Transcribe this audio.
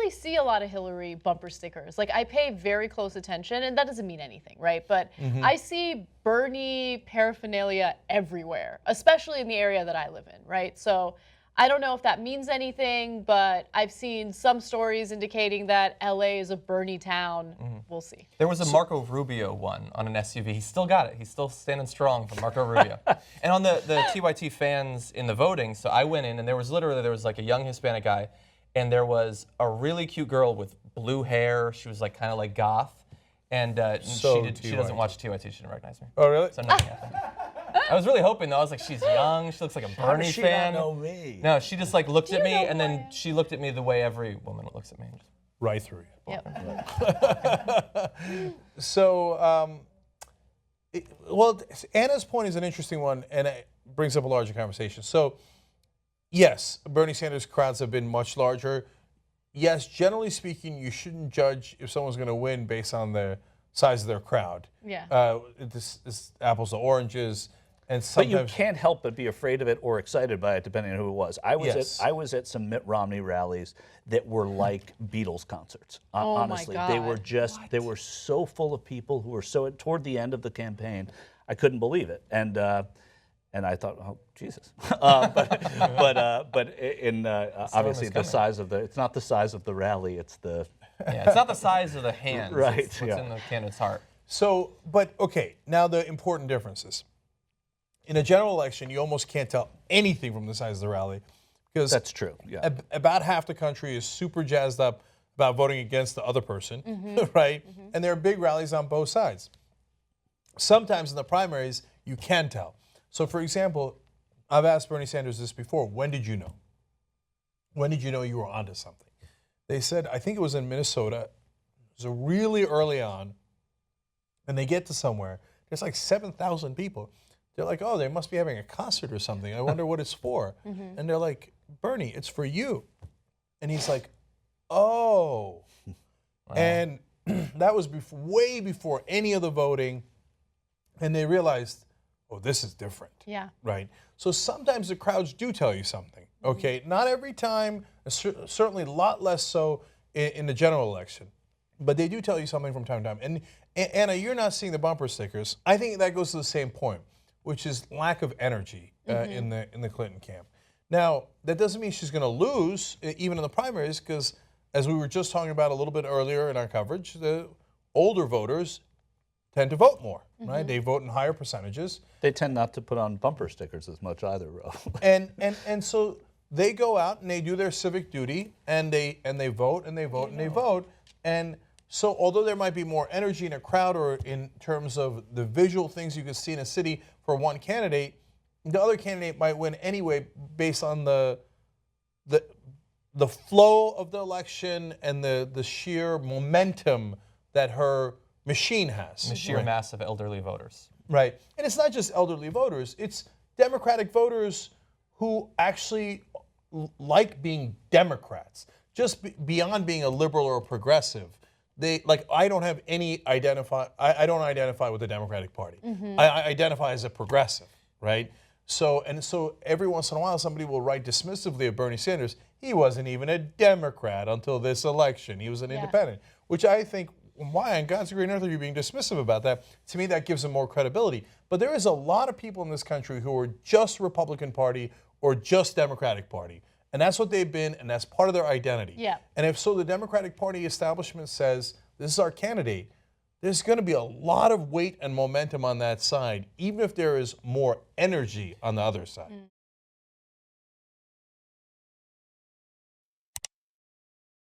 really see a lot of Hillary bumper stickers. Like, I pay very close attention, and that doesn't mean anything, right? But I see Bernie paraphernalia everywhere, especially in the area that I live in, right? So I don't know if that means anything, but I've seen some stories indicating that LA is a Bernie town. We'll see. There was a Marco Rubio one on an SUV. He still got it. He's still standing strong for Marco Rubio. And on the TYT fans in the voting, so I went in and there was like a young Hispanic guy, and there was a really cute girl with blue hair. She was like kind of like goth. And she doesn't watch TYT. She didn't recognize me. Oh, really? So nothing happened. I was really hoping though. I was like, she's young. She looks like a Bernie How does she fan. not know me? No, she just like looked at me, and then she looked at me the way every woman looks at me. Right through you. Yep. So, well, Anna's point is an interesting one, and it brings up a larger conversation. So, yes, Bernie Sanders crowds have been much larger. Yes, generally speaking, you shouldn't judge if someone's going to win based on the size of their crowd. Yeah. This is apples to oranges, and But sometimes you can't help but be afraid of it or excited by it, depending on who it was. I was at some Mitt Romney rallies that were like Beatles concerts. Oh my Honestly, they were God. just they were so full of people who were so toward the end of the campaign, I couldn't believe it. And I thought, oh Jesus! Obviously the size of it's not the size of the rally; it's the it's not the size of the hands. Right, It's what's in the candidate's heart. So, but okay, now the important differences. In a general election, you almost can't tell anything from the size of the rally because that's true. Yeah. About half the country is super jazzed up about voting against the other person, right? And there are big rallies on both sides. Sometimes in the primaries, you can tell. So, for example, I've asked Bernie Sanders this before. When did you know? When did you know you were onto something? They said, I think it was in Minnesota. It was really early on. And they get to somewhere. There's like 7,000 people. They're like, oh, they must be having a concert or something. I wonder what it's for. And they're like, Bernie, it's for you. And he's like, oh. Wow. And that was way before any of the voting. And they realized, oh, this is different. Yeah. Right? So sometimes the crowds do tell you something. Okay? Not every time, certainly a lot less so in the general election. But they do tell you something from time to time. And Anna, you're not seeing the bumper stickers. I think that goes to the same point, which is lack of energy in the Clinton camp. Now, that doesn't mean she's going to lose, even in the primaries, because as we were just talking about a little bit earlier in our coverage, the older voters tend to vote more, right? They vote in higher percentages. They tend not to put on bumper stickers as much either, Ro. and so they go out and they do their civic duty, and they vote and they vote and they vote. And so although there might be more energy in a crowd or in terms of the visual things you can see in a city for one candidate, the other candidate might win anyway based on the flow of the election and the sheer momentum that her machine has. The sheer mass of elderly voters. Right. And it's not just elderly voters. It's Democratic voters who actually like being Democrats. Just beyond being a liberal or a progressive. They I don't identify with the Democratic Party. I identify as a progressive, right? So every once in a while somebody will write dismissively of Bernie Sanders. He wasn't even a Democrat until this election. He was an independent, which I think, why on God's green earth are you being dismissive about that? To me, that gives him more credibility. But there is a lot of people in this country who are just Republican Party or just Democratic Party. And that's what they've been, and that's part of their identity. Yeah. And if so, the Democratic Party establishment says, this is our candidate, there's going to be a lot of weight and momentum on that side, even if there is more energy on the other side.